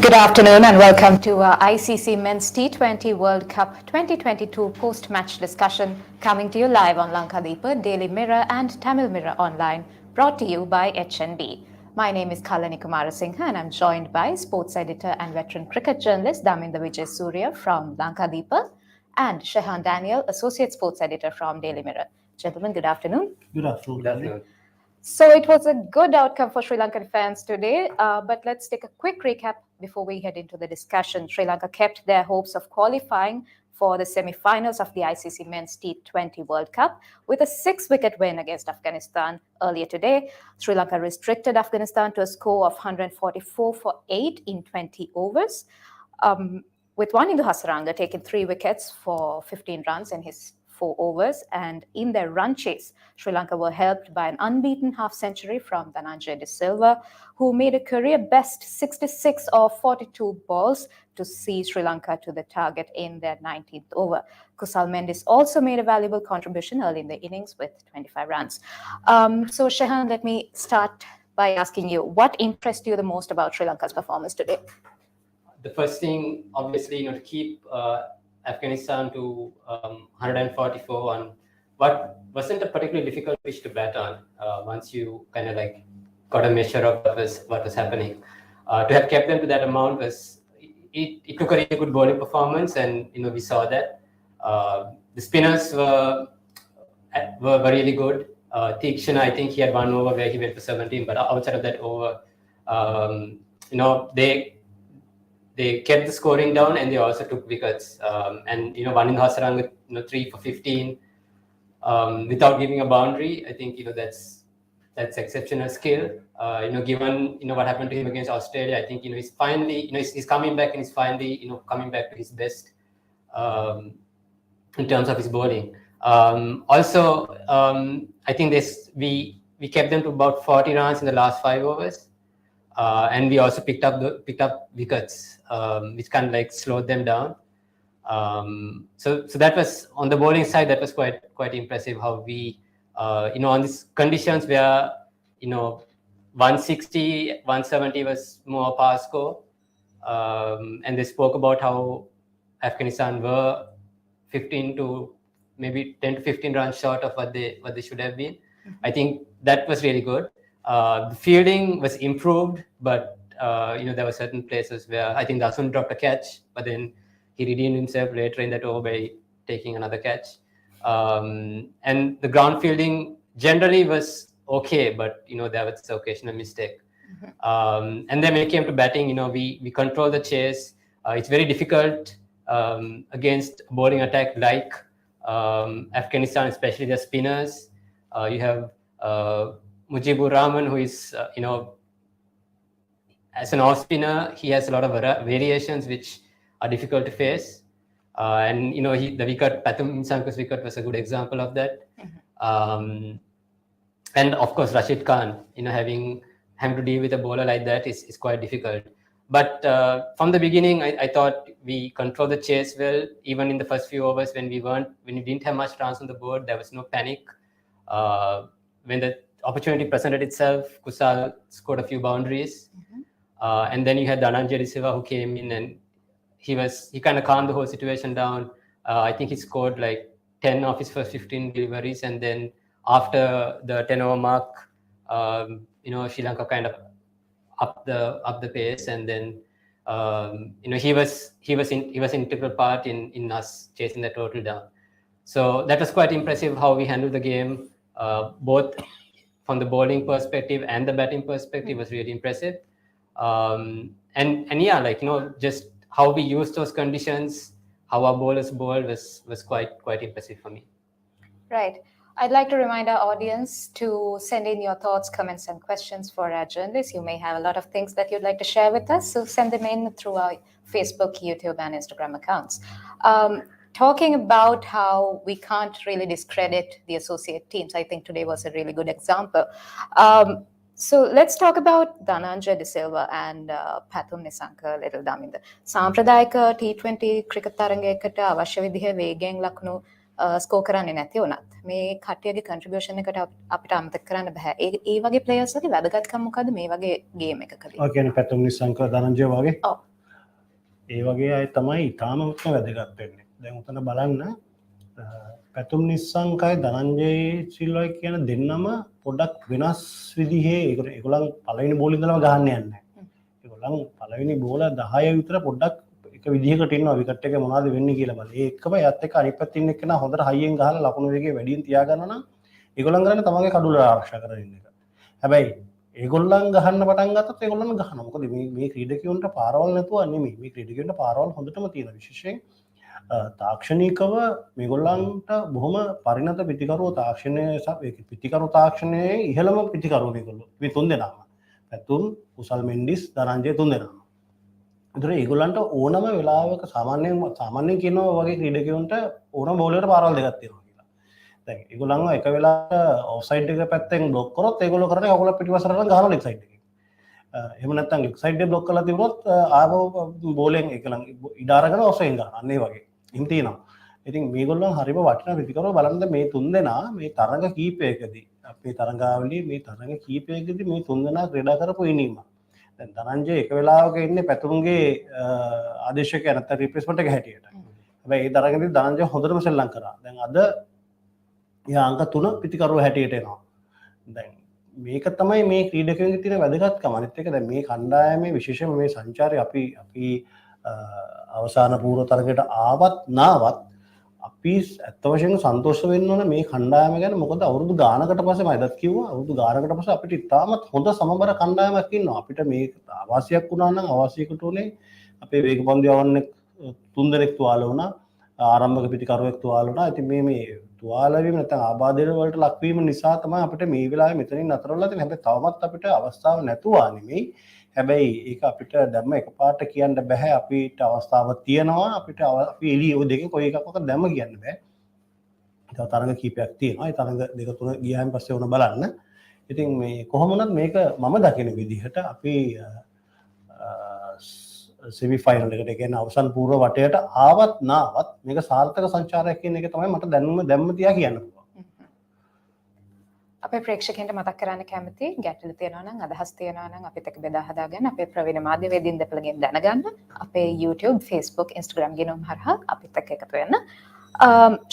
Good afternoon and welcome to ICC Men's T20 World Cup 2022 post-match discussion coming to you live on Lankadeepa, Daily Mirror and Tamil Mirror Online, brought to you by HNB. My name is Kalani Kumarasinghe and I'm joined by sports editor and veteran cricket journalist Daminda Wijesuriya from Lankadeepa and Shehan Daniel, associate sports editor from Daily Mirror. Gentlemen, good afternoon. Good afternoon. Good afternoon. So it was a good outcome for Sri Lankan fans today, but let's take a quick recap before we head into the discussion. Sri Lanka kept their hopes of qualifying for the semi-finals of the ICC Men's T20 World Cup with a 6-wicket win against Afghanistan earlier today. Sri Lanka restricted Afghanistan to a score of 144 for 8 in 20 overs, with Wanindu Hasaranga taking 3 wickets for 15 runs in his 4 overs, and in their run chase, Sri Lanka were helped by an unbeaten half-century from Dhananjaya De Silva, who made a career-best 66 of 42 balls to see Sri Lanka to the target in their 19th over. Kusal Mendis also made a valuable contribution early in the innings with 25 runs. So Shehan, let me start by asking you, what impressed you the most about Sri Lanka's performance today? The first thing, obviously, to keep Afghanistan to 144 on what wasn't a particularly difficult pitch to bat on. Once you kind of like got a measure of what was happening, to have kept them to that amount was it took a really good bowling performance, and we saw that the spinners were really good. Tikshana, I think he had 1 over where he went for 17, but outside of that over, they kept the scoring down and they also took wickets. And Wanindu Hasaranga, 3 for 15 without giving a boundary. I think that's exceptional skill. Given what happened to him against Australia, I think he's finally he's coming back and he's finally coming back to his best in terms of his bowling. Also, I think we kept them to about 40 runs in the last 5 overs. And we also picked up wickets, which kind of like slowed them down. So that was on the bowling side. That was quite impressive. How we, on these conditions where 160, 170 was more power score, and they spoke about how Afghanistan were 15 to maybe 10 to 15 runs short of what they should have been. Mm-hmm. I think that was really good. The fielding was improved, but there were certain places where I think Dasun dropped a catch, but then he redeemed himself later in that over by taking another catch. And the ground fielding generally was okay, but there was this occasional mistake. Mm-hmm. And then when it came to batting, we control the chase. It's very difficult against bowling attack like Afghanistan, especially the spinners. You have Mujibur Rahman, who is, as an off spinner, he has a lot of variations which are difficult to face. And, the wicket, Pathum Nissanka's wicket was a good example of that. Mm-hmm. And of course, Rashid Khan, having to deal with a bowler like that is quite difficult. But from the beginning, I thought we controlled the chase well. Even in the first few overs when we didn't have much runs on the board, there was no panic. When the opportunity presented itself, Kusal scored a few boundaries. Mm-hmm. And then you had Dhananjaya De Silva who came in and he kind of calmed the whole situation down. I think he scored like 10 of his first 15 deliveries, and then after the 10-over mark, Sri Lanka kind of up the pace, and then he was an integral part in us chasing the total down. So that was quite impressive how we handled the game, both from the bowling perspective and the batting perspective was really impressive. And yeah, just how we used those conditions, how our bowlers bowled was quite impressive for me. Right. I'd like to remind our audience to send in your thoughts, comments, and questions for our journalists. You may have a lot of things that you'd like to share with us, so send them in through our Facebook, YouTube, and Instagram accounts. Talking about how we can't really discredit the associate teams, I think today was a really good example. So let's talk about Dhananjaya De Silva and Pathum Nissanka, little Daminda. Sampradayika T20 cricket තරඟයකට අවශ්‍ය විදිහේ වේගයෙන් ලකුණු score කරන්නේ නැති වුණත් මේ කට්ටියගේ contribution එකට අපිට අමතක කරන්න බෑ. ඒ වගේ ප්ලේයර්ස් වගේ වැදගත්කම මොකද්ද මේ වගේ ගේම් එකකදී? ඔය කියන්නේ Pathum Nissanka Dhananjaya වගේ? ඔව්. ඒ වගේ අය තමයි ඉතාමත්ම වැදගත් වෙන්නේ. දැන් උතන බලන්න පැතුම් නිස්සංකයි ධනංජය සිල්වයි කියන දෙන්නම පොඩ්ඩක් වෙනස් විදිහේ ඒගොල්ලන් පළවෙනි බෝල ඉඳලම ගහන්න යන්නේ. ඒගොල්ලන් පළවෙනි බෝල 10 විතර පොඩ්ඩක් එක විදිහකට ඉන්නවා විකට් එක මොනවද වෙන්නේ කියලා බලන්න. ඒ එක්කම යත් එක්ක අනිත් පැත්තේ ඉන්න එක්කන හොඳට හයියෙන් ගහලා ලකුණු වේගය වැඩියෙන් තියාගන්න නම් ඒගොල්ලන් කරන්නේ තමන්ගේ කඩුල ආරක්ෂා කරගෙන ඉන්න එක. හැබැයි ඒගොල්ලන් ගහන්න පටන් ගත්තොත් ඒගොල්ලන් ගහනවා. මොකද මේ ක්‍රීඩකයන්ට පාරවල් නැතුව නෙමෙයි. මේ ක්‍රීඩකයන්ට පාරවල් හොඳටම තියෙන විශේෂයෙන් තාක්ෂණිකව මේගොල්ලන්ට බොහොම පරිණත පිටිකරුවෝ තාක්ෂණය පිටිකරු තාක්ෂණයේ ඉහළම පිටිකරුවෝ මේගොල්ලෝ. මේ තුන් දෙනාම. පැතුම්, කුසල් මෙන්ඩිස්, ධනංජය තුන් දෙනාම. ඒතර ඒගොල්ලන්ට ඕනම වෙලාවක සාමාන්‍යයෙන් කියනවා වගේ ක්‍රීඩකයන්ට ඕනම බෝලයකට පාරවල් දෙකක් තියෙනවා කියලා. දැන් ඒගොල්ලන්ව එක වෙලාවක ඔෆ්සයිඩ් එක පැත්තෙන් බ්ලොක් කරොත් ඒගොල්ලෝ කරන්නේ කකුල පිටිපස්සට ගහනවා ලෙග් සයිඩ් එකේ. එහෙම නැත්නම් ලෙග් සයිඩ් එක බ්ලොක් කරලා තිබුණොත් ආපහු බෝලෙන් ඒකලන් ඉඩ අරගෙන ඔෆ්සයිඩ් ගන්නවා. අන්න ඒ වගේ. එහෙම තියෙනවා. ඉතින් මේගොල්ලන් හරිම වටිනා පිටිකරුවෝ බලන්න මේ තුන් දෙනා මේ තරඟ කීපයකදී අපේ තරඟාවලියේ මේ තරඟ කීපයකදී මේ තුන් දෙනා ක්‍රීඩා කරපු ඉනිම. දැන් ධනංජය එක වෙලාවක ඉන්නේ පැතුම්ගේ ආදේශකයා නැත්නම් රිප්ලේස්මන්ට් එක හැටියට. හැබැයි ඒ තරඟෙදී ධනංජය හොඳටම සෙල්ලම් කරා. දැන් අද එයා අංක 3 පිටිකරුව හැටියට එනවා. දැන් මේක තමයි මේ ක්‍රීඩකයන්ගේ තියෙන වැදගත්කම. අනිත් එක දැන් මේ කණ්ඩායමේ විශේෂයෙන්ම මේ සංචාරය අපි අවසාන පූර්ව තරගයට ආවත් නාවත් අපි ඇත්ත වශයෙන්ම සන්තෝෂ වෙන්න ඕන මේ කණ්ඩායම ගැන. මොකද අවුරුදු ගානකට පස්සේ මම එදත් කිව්වා අවුරුදු ගානකට පස්සේ අපිට ඉතාමත් හොඳ සමබර කණ්ඩායමක් ඉන්නවා. අපිට මේක අවාසියක් වුණා නම් අවාසියකට උනේ අපේ වේගපන්දු යවන්නේ 3 දෙනෙක් තුවාල වුණා. ආරම්භක පිටිකරුවෙක් තුවාල වුණා. ඉතින් මේ තුවාල වීම නැත්නම් ආබාධය වලට ලක්වීම නිසා තමයි අපිට මේ වෙලාවේ මෙතනින් නතර වෙලා තියෙන්නේ. හැබැයි තවමත් අපිට අවස්ථාව නැතුවා නෙමෙයි. හැබැයි ඒක අපිට දැම්ම එකපාරට කියන්න බෑ. අපිට අවස්ථාවක් තියෙනවා. අපි එළිය ඔය දෙකෙන් කොයි එකක්වත් දැම්ම කියන්න බෑ. ඒක තරඟ කීපයක් තියෙනවා. ඒ තරඟ දෙක තුන ගියාන් පස්සේ වුණ බලන්න. ඉතින් මේ කොහොම වුණත් මේක මම දකින විදිහට අපි සෙමි ෆයිනල් එකට කියන්නේ අවසන් පූර්ව වටයට ආවත් නාවත් මේක සාර්ථක සංචාරයක් කියන එක තමයි මට දැම්ම තියා කියන්න පුළුවන්. අපේ ප්‍රේක්ෂකයන්ට මතක් කරන්න කැමති ගැටලු තියෙනවා නම් අදහස් තියෙනවා නම් අපිත් එක්ක බෙදා හදාගන්න අපේ ප්‍රවීණ මාධ්‍යවේදීන් දෙපළගෙන් දැනගන්න අපේ YouTube, Facebook, Instagram ගෙනුම් හරහා අපිත් එක්ක එකතු වෙන්න.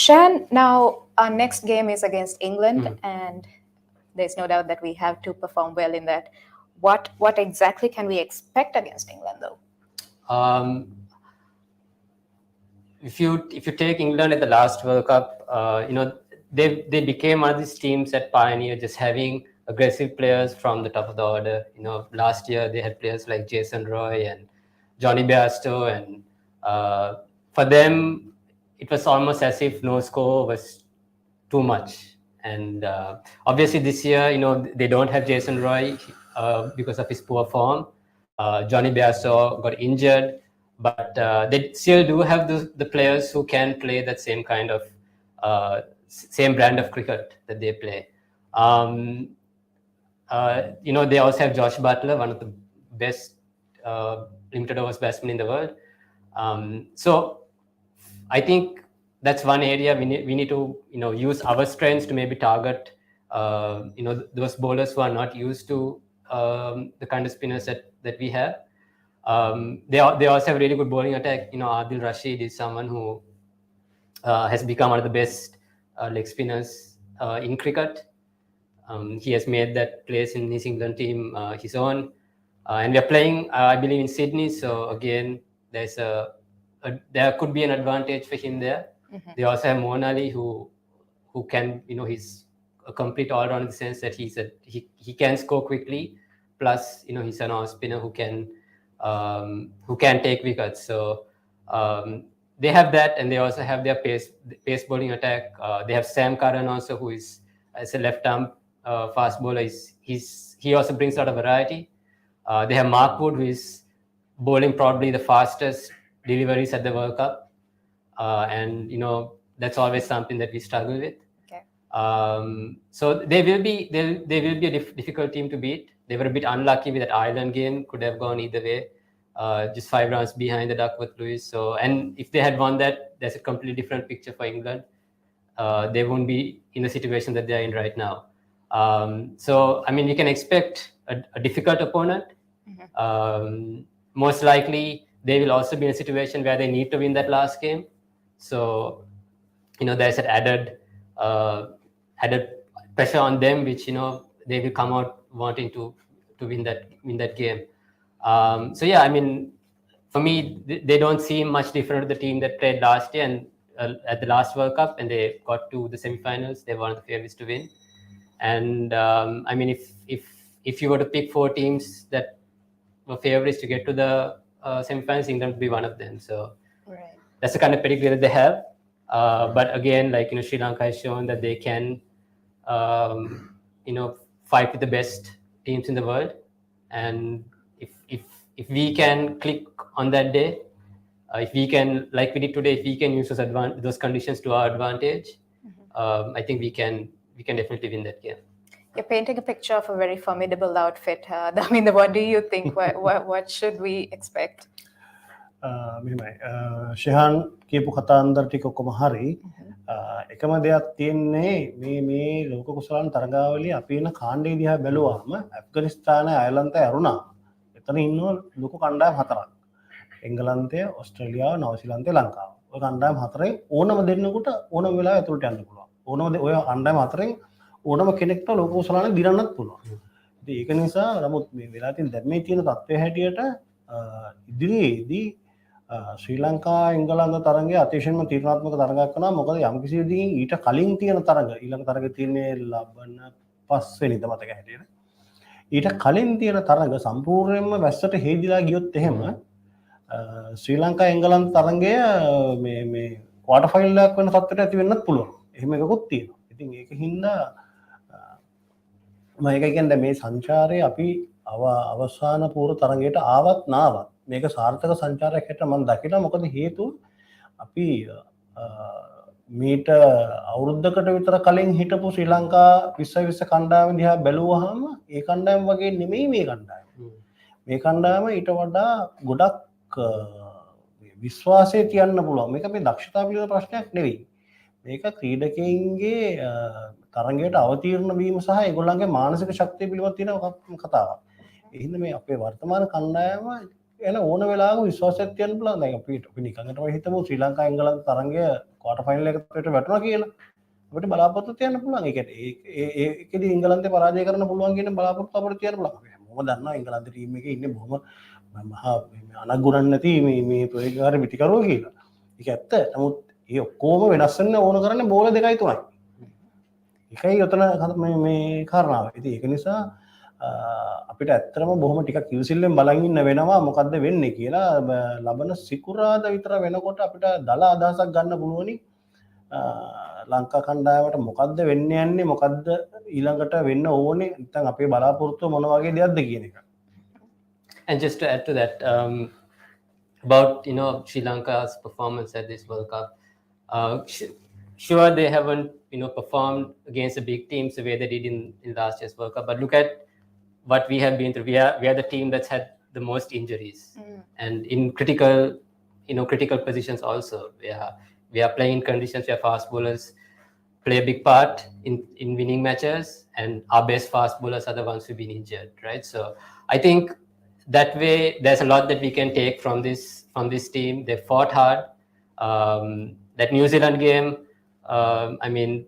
Shehan, now our next game is against England and there's no doubt that we have to perform well in that. What exactly can we expect against England though? If you take England at the last World Cup, they became one of these teams that pioneered just having aggressive players from the top of the order. Last year they had players like Jason Roy and Johnny Bairstow, and for them it was almost as if no score was too much. And obviously this year, they don't have Jason Roy because of his poor form. Johnny Bairstow got injured, but they still do have the players who can play that same kind of same brand of cricket that they play. They also have Josh Butler, one of the best limited overs batsmen in the world. So I think that's one area we need to use our strengths to maybe target those bowlers who are not used to the kind of spinners that we have. They also have really good bowling attack. Adil Rashid is someone who has become one of the best leg spinners in cricket. He has made that place in his England team his own. And we are playing, I believe, in Sydney. So again, there could be an advantage for him there. Mm-hmm. They also have Moeen Ali, who can, he's a complete all-round in the sense that he can score quickly. Plus, he's an off spinner who can take wickets. So they have that, and they also have their pace bowling attack. They have Sam Curran also, who is as a left-arm fast bowler. He also brings a lot of variety. They have Mark Wood, who is bowling probably the fastest deliveries at the World Cup, and that's always something that we struggle with. Okay. So they will be a difficult team to beat. They were a bit unlucky with that Ireland game; could have gone either way. Just 5 runs behind the Duckworth-Lewis. So, and if they had won that, there's a completely different picture for England. They won't be in the situation that they are in right now. So, I mean, you can expect a difficult opponent. Mm-hmm. Most likely, they will also be in a situation where they need to win that last game. So, there's an added pressure on them, which they will come out wanting to win that game. So yeah, I mean, for me, they don't seem much different to the team that played last year and at the last World Cup, and they got to the semi-finals. They were one of the favorites to win. And I mean, if you were to pick 4 teams that were favorites to get to the semi-finals, England would be one of them. So that's the kind of pedigree that they have. But again, like Sri Lanka has shown that they can, fight with the best teams in the world. And if we can click on that day, if we can, like we did today, if we can use those conditions to our advantage, I think we can definitely win that game. You're painting a picture of a very formidable outfit. Daminda, what do you think? What should we expect? Shehan කියපු කතාන්දර ටික ඔක්කොම හරි. එකම දෙයක් තියෙන්නේ මේ ලෝක කුසලාන තරගාවලිය අපි ඉන්න කාණ්ඩේ දිහා බැලුවාම ඇෆ්ගනිස්තානය අයර්ලන්තය අරුණා. එතන ඉන්නවා ලොකු කණ්ඩායම් 4ක්. එංගලන්තය, ඕස්ට්‍රේලියාව, නවසීලන්තය, ලංකාව. ඔය කණ්ඩායම් 4න් ඕනම දෙන්නෙකුට ඕනම වෙලාවෙ ඇතුළට යන්න පුළුවන්. ඕනම ඔය කණ්ඩායම් 4න් ඕනම කෙනෙක්ට ලෝක කුසලාන දිරන්නත් පුළුවන්. ඉතින් ඒක නිසා නමුත් මේ වෙලා තියෙන දැන් මේ තියෙන තත්ත්වය හැටියට ඉදිරියේදී ශ්‍රී ලංකා එංගලන්ත තරගය අතිශයින්ම තීරණාත්මක තරගයක් කරනවා. මොකද යම්කිසි විදිහකින් ඊට කලින් තියෙන තරග ඊළඟ තරගය තියෙන්නේ ලබන 5 වෙනිදා මතක හැටියට. ඊට කලින් තියෙන තරග සම්පූර්ණයෙන්ම වැස්සට හේදිලා ගියොත් එහෙම ශ්‍රී ලංකා එංගලන්ත තරගය මේ ක්වාටර් ෆයිනල් එකක් වෙන තත්ත්වයට ඇති වෙන්නත් පුළුවන්. එහෙම එකකුත් තියෙනවා. ඉතින් ඒක හින්දා මම ඒක කියන්නේ මේ සංචාරයේ අපි අවසාන පූර්ව තරගයට ආවත් නාවත් මේක සාර්ථක සංචාරයක් හැට මම දකිනවා. මොකද හේතුව අපි මීට අවුරුද්දකට විතර කලින් හිටපු ශ්‍රී ලංකා 2020 කණ්ඩායම දිහා බැලුවාම ඒ කණ්ඩායම වගේ නෙමෙයි මේ කණ්ඩායම. මේ කණ්ඩායම ඊට වඩා ගොඩක් විශ්වාසය තියන්න පුළුවන්. මේක මේ දක්ෂතාව පිළිබඳ ප්‍රශ්නයක් නෙවෙයි. මේක ක්‍රීඩකයින්ගේ තරගයට අවතීර්ණ වීම සහ ඒගොල්ලන්ගේ මානසික ශක්තිය පිළිබඳ තියෙන කතාවක්. ඒ හින්දා මේ අපේ වර්තමාන කණ්ඩායම එන ඕන වෙලාවක විශ්වාසයක් තියන්න පුළුවන්. දැන් අපි නිකන්ටම හිතමු ශ්‍රී ලංකා එංගලන්ත තරගය ක්වාටර් ෆයිනල් එකට වැටුණා කියලා. අපිට බලාපොරොත්තු තියන්න පුළුවන්. ඒ කියන්නේ ඒකෙදි එංගලන්තේ පරාජය කරන්න පුළුවන් කියන බලාපොරොත්තු අපිට තියන්න පුළුවන්. අපි හැමෝම දන්නවා එංගලන්ත ටීම් එකේ ඉන්නේ බොහොම මහා අනගුණන් නැති මේ ප්‍රවේගකාරී පිටිකරුවෝ කියලා. ඒක ඇත්ත. නමුත් ඒ ඔක්කොම වෙනස් වෙන්න ඕන කරන්නේ බෝල 2යි 3යි. ඒකයි උතන මේ කාරණාව. ඉතින් ඒක නිසා අපිට ඇත්තටම බොහොම ටිකක් ඉවසිල්ලෙන් බලන් ඉන්න වෙනවා මොකද්ද වෙන්නේ කියලා. ලබන සිකුරාදා විතර වෙනකොට අපිට දල අදහසක් ගන්න පුළුවනි ලංකා කණ්ඩායමට මොකද්ද වෙන්න යන්නේ, මොකද්ද ඊළඟට වෙන්න ඕනේ, නැත්නම් අපේ බලාපොරොත්තුව මොන වගේ දෙයක්ද කියන එක. And just to add to that, about Sri Lanka's performance at this World Cup, sure they haven't performed against the big teams the way they did in last year's World Cup, but look at what we have been through. We are the team that's had the most injuries, and in critical positions also. We are playing in conditions where fast bowlers play a big part in winning matches, and our best fast bowlers are the ones who've been injured, right? So I think that way there's a lot that we can take from this team. They fought hard. That New Zealand game, I mean,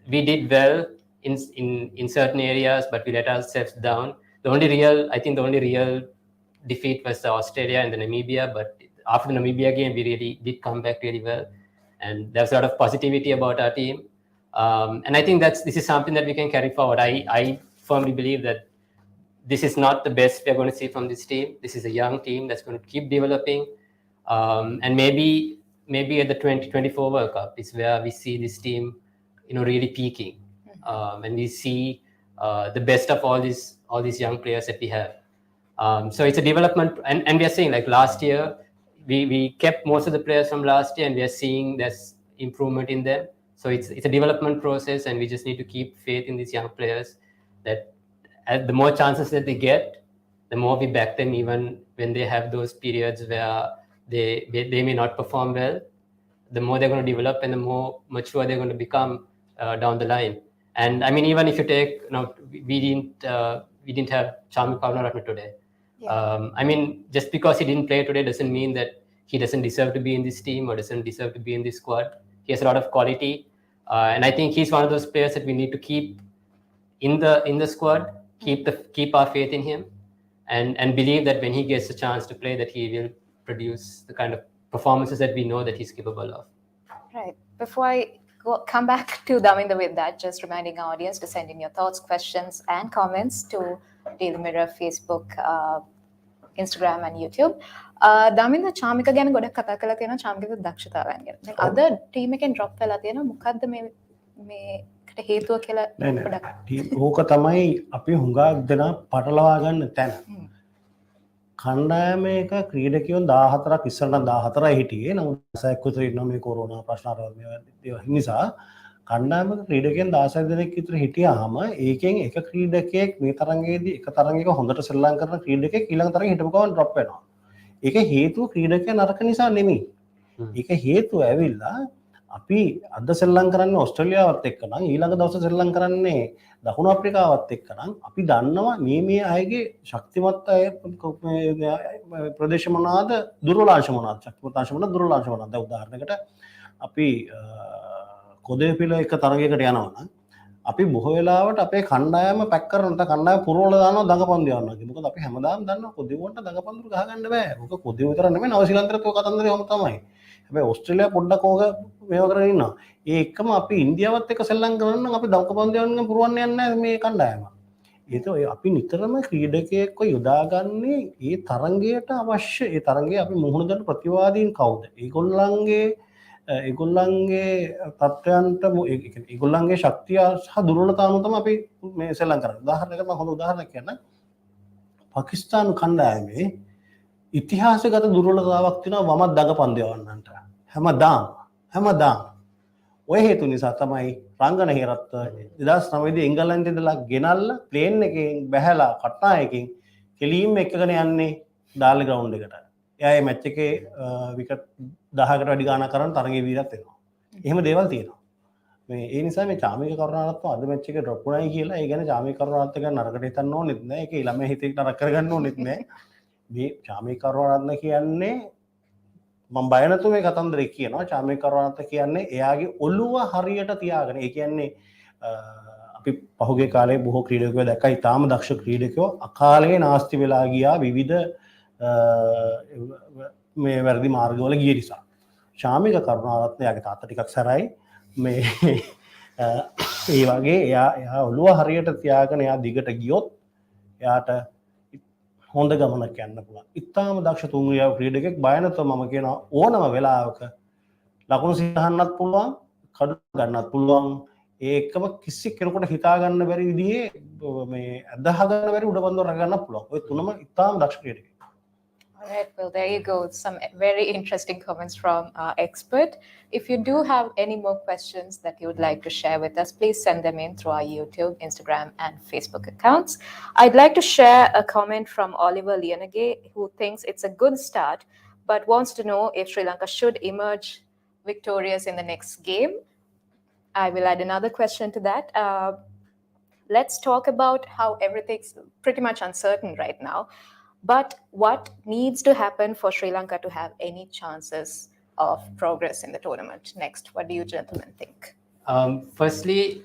we did well in certain areas, but we let ourselves down. The only real defeat was the Australia and the Namibia. But after the Namibia game, we really did come back really well, and there's a lot of positivity about our team. And I think this is something that we can carry forward. I firmly believe that this is not the best we're going to see from this team. This is a young team that's going to keep developing, and maybe at the 2024 World Cup is where we see this team, really peaking, and we see the best of all these young players that we have. So it's a development, and we are seeing like last year, we kept most of the players from last year, and we are seeing there's improvement in them. So it's a development process, and we just need to keep faith in these young players. That the more chances that they get, the more we back them, even when they have those periods where they may not perform well. The more they're going to develop, and the more mature they're going to become down the line. And I mean, even if you take, we didn't have Charmi Karunaratne today. I mean, just because he didn't play today doesn't mean that he doesn't deserve to be in this team or doesn't deserve to be in this squad. He has a lot of quality, and I think he's one of those players that we need to keep in the squad. Keep our faith in him, and believe that when he gets a chance to play, that he will produce the kind of performances that we know that he's capable of. Right. Before I come back to Daminda with that, just reminding our audience to send in your thoughts, questions, and comments to Daily Mirror Facebook, Instagram, and YouTube. Daminda Chamika ගැන ගොඩක් කතා කරලා තියෙනවා චාමිකගේ දක්ෂතාවයන් ගැන. දැන් අද team එකෙන් drop වෙලා තියෙනවා මොකද්ද මේකට හේතුව කියලා පොඩ්ඩක්. ඕක තමයි අපි හුඟක් දෙනා පටලවා ගන්න තැන. කණ්ඩායමක ක්‍රීඩකයන් 14ක් ඉස්සරට 14යි හිටියේ. නමුත් 16ක් විතර ඉන්නවා මේ කොරෝනා ප්‍රශ්න ආරම්භය නිසා කණ්ඩායමක ක්‍රීඩකයන් 16 දෙනෙක් විතර හිටියාම ඒකෙන් එක ක්‍රීඩකයෙක් මේ තරඟයේදී එක තරඟයක හොඳට ශ්‍රී ලංකා කරන ක්‍රීඩකයෙක් ඊළඟ තරඟේ හිටපු ගමන් ඩ්‍රොප් වෙනවා. ඒක හේතුව ක්‍රීඩකයා නරක නිසා නෙමෙයි. ඒක හේතුව ඇවිල්ලා අපි අද ශ්‍රී ලංකා කරන්නේ ඕස්ට්‍රේලියාවත් එක්ක නම් ඊළඟ දවසේ ශ්‍රී ලංකා කරන්නේ දකුණු අප්‍රිකාවත් එක්ක නම් අපි දන්නවා මේ අයගේ ශක්තිමත් අය ප්‍රදේශ මොනවාද දුර්වලාංශ මොනවාද ශක්තිමත් අංශ මොනවාද දුර්වලාංශ මොනවාද. දැන් උදාහරණයකට අපි කොදේපිල එක තරගයකට යනවා නම් අපි බොහෝ වෙලාවට අපේ කණ්ඩායම පැක් කරන නැත්නම් කණ්ඩායම පුරවලා දානවා දඟපන්දු යනවා කියලා. මොකද අපි හැමදාම දන්නවා කොදේවන්ට දඟපන්දු ගහගන්න බෑ. මොකද කොදේව විතර නෙමෙයි නවසීලන්තෙත් ඔය කතන්දරේ වම තමයි. හැබැයි ඕස්ට්‍රේලියාව පොඩ්ඩක් ඕක මේව කරගෙන ඉන්නවා. ඒ එක්කම අපි ඉන්දියාවත් එක්ක සෙල්ලම් කරනවා නම් අපි දඟපන්දු යන්න පුරවන්න යන්නේ නැහැ මේ කණ්ඩායම. ඒක අපි නිතරම ක්‍රීඩකයෙක්ව යොදාගන්නේ ඒ තරඟයට අවශ්‍ය ඒ තරඟයේ අපි මුහුණ දෙන ප්‍රතිවාදීන් කවුද? ඒගොල්ලන්ගේ තත්ත්වයන්ට ඒගොල්ලන්ගේ ශක්තිය සහ දුර්වලතාව අනුව තමයි අපි මේ සෙල්ලම් කරන්නේ. උදාහරණයකට මම හොඳ උදාහරණයක් කියන්නම්. පාකිස්තාන කණ්ඩායමේ ඉතිහාසගත දුර්වලතාවක් තියෙනවා වමත් දඟපන්දු යවන්නන්ට. හැමදාම ඔය හේතු නිසා තමයි රංගන හේරත් 2009 දී එංගලන්තේ ඉඳලා ගෙනල්ලා ප්ලේන් එකෙන් බැහැලා කට්නායකින් කෙලින්ම එකගෙන යන්නේ ඩාර්ලි ග්‍රවුන්ඩ් එකට. එයා මේ මැච් එකේ විකට් 10කට වැඩි ගාණක් කරන් තරඟේ වීරත් වෙනවා. එහෙම දේවල් තියෙනවා. මේ ඒ නිසා මේ චාමික කරුණාරත්න අද මැච් එකේ ඩ්‍රොප් වුණායි කියලා ඒ කියන්නේ චාමික කරුණාරත්න ගැන නරකට හිතන්න ඕනෙත් නෑ. ඒක ළමයි හිතේ නරක කරගන්න ඕනෙත් නෑ. මේ චාමික කරුණාරත්න කියන්නේ මම බය නැතුව මේ කතන්දරේ කියනවා. චාමික කරුණාරත්න කියන්නේ එයාගේ ඔළුව හරියට තියාගෙන ඒ කියන්නේ අපි පහුගිය කාලේ බොහෝ ක්‍රීඩකයෝ දැක්කා ඉතාම දක්ෂ ක්‍රීඩකයෝ අකාලේ නාස්ති වෙලා ගියා විවිධ මේ වැරදි මාර්ගවල ගිය නිසා. ශාමික කරුණාරත්න යාගේ තාත්තා ටිකක් සැරයි මේ ඒ වගේ එයා ඔළුව හරියට තියාගෙන එයා දිගට ගියොත් එයාට හොඳ ගමනක් යන්න පුළුවන්. ඉතාම දක්ෂ තුන්වෙනි ක්‍රීඩකෙක් බය නැතුව මම කියනවා ඕනම වෙලාවක ලකුණු සිහන්නත් පුළුවන් කඩු ගන්නත් පුළුවන්. ඒකම කිසි කෙනෙකුට හිතා ගන්න බැරි විදිහේ මේ අදහ ගන්න බැරි උඩපන්දුව රැක ගන්න පුළුවන්. ඔය තුනම ඉතාම දක්ෂ ක්‍රීඩකෙක්. All right, well, there you go. Some very interesting comments from our expert. If you do have any more questions that you would like to share with us, please send them in through our YouTube, Instagram, and Facebook accounts. I'd like to share a comment from Oliver Lianage, who thinks it's a good start, but wants to know if Sri Lanka should emerge victorious in the next game. I will add another question to that. Let's talk about how everything's pretty much uncertain right now. But what needs to happen for Sri Lanka to have any chances of progress in the tournament next? What do you gentlemen think? Firstly,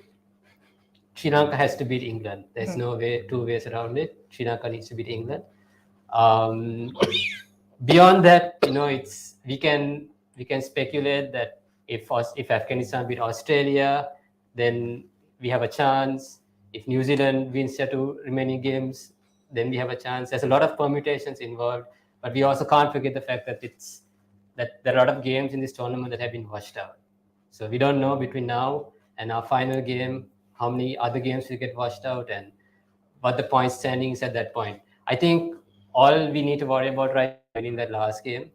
Sri Lanka has to beat England. There's no way, two ways around it. Sri Lanka needs to beat England. Beyond that, we can speculate that if Afghanistan beat Australia, then we have a chance. If New Zealand wins their two remaining games, then we have a chance. There's a lot of permutations involved, but we also can't forget the fact that there are a lot of games in this tournament that have been washed out. So we don't know between now and our final game how many other games will get washed out and what the point standing is at that point. I think all we need to worry about right now is winning that last game,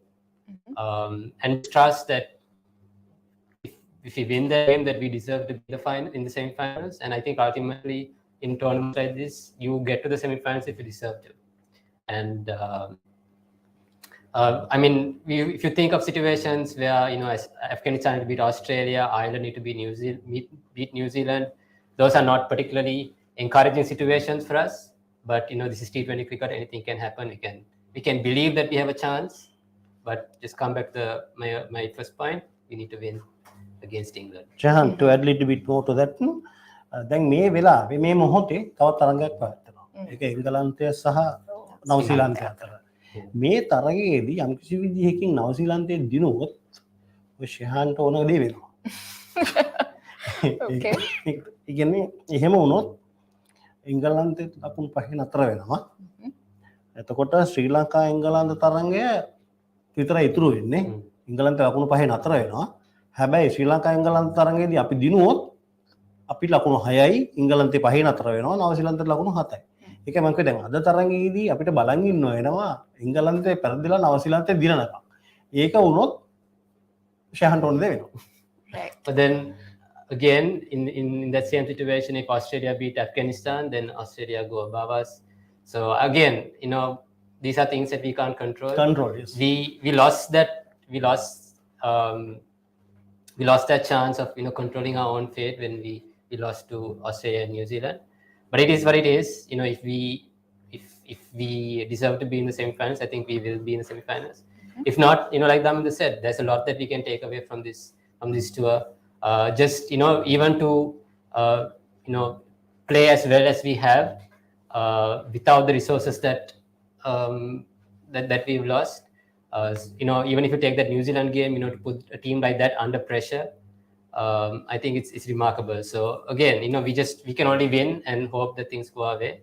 and trust that if we win that game, that we deserve to be in the semi-finals. And I think ultimately, in tournaments like this, you get to the semi-finals if you deserve to. And I mean, if you think of situations where Afghanistan need to beat Australia, Ireland need to beat New Zealand, those are not particularly encouraging situations for us. But this is T20 cricket. Anything can happen. We can believe that we have a chance, but just come back to my first point. We need to win against England. Shehan, to add a little bit more to that, දැන් මේ වෙලාවේ මේ මොහොතේ තවත් තරඟයක් පවත්වනවා. ඒක එංගලන්තය සහ නවසීලන්තය අතර. මේ තරගයේදී යම්කිසි විදිහකින් නවසීලන්තය දිනුවොත් ඔය ෂෙහාන්ට ඕන දේ වෙනවා. Okay. ඒ කියන්නේ එහෙම වුණොත් එංගලන්තය ලකුණු 5 නතර වෙනවා. එතකොට ශ්‍රී ලංකා එංගලන්ත තරඟය විතරයි ඉතුරු වෙන්නේ. එංගලන්තය ලකුණු 5 නතර වෙනවා. හැබැයි ශ්‍රී ලංකා එංගලන්ත තරඟයේදී අපි දිනුවොත් අපි ලකුණු 6යි එංගලන්තේ 5 නතර වෙනවා නවසීලන්තේ ලකුණු 7යි. ඒක මම කිව්වේ දැන් අද තරඟයේදී අපිට බලන් ඉන්න වෙනවා එංගලන්තේ පෙරදිලා නවසීලන්තේ දිනනකම්. ඒක වුණොත් ෂෙහන්ට ඕන දේ වෙනවා. Right. But then again, in that same situation, if Australia beat Afghanistan, then Australia go above us. So again, these are things that we can't control. Yes. We lost that. We lost that chance of controlling our own fate when we lost to Australia and New Zealand. But it is what it is. If we deserve to be in the semi-finals, I think we will be in the semi-finals. If not, like Daminda said, there's a lot that we can take away from this tour. Just even to play as well as we have without the resources that we've lost. Even if you take that New Zealand game, to put a team like that under pressure, I think it's remarkable. So again, we can only win and hope that things go our way.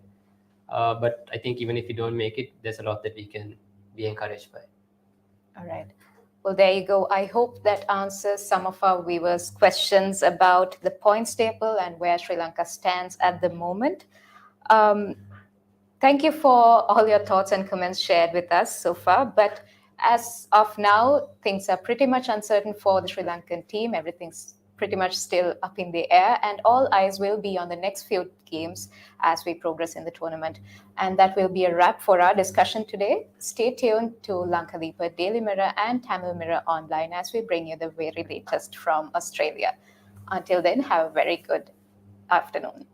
But I think even if we don't make it, there's a lot that we can be encouraged by. All right. Well, there you go. I hope that answers some of our viewers' questions about the points table and where Sri Lanka stands at the moment. Thank you for all your thoughts and comments shared with us so far. But as of now, things are pretty much uncertain for the Sri Lankan team. Everything's pretty much still up in the air, and all eyes will be on the next few games as we progress in the tournament. And that will be a wrap for our discussion today. Stay tuned to Lankadeepa, Daily Mirror and Tamil Mirror online as we bring you the very latest from Australia. Until then, have a very good afternoon.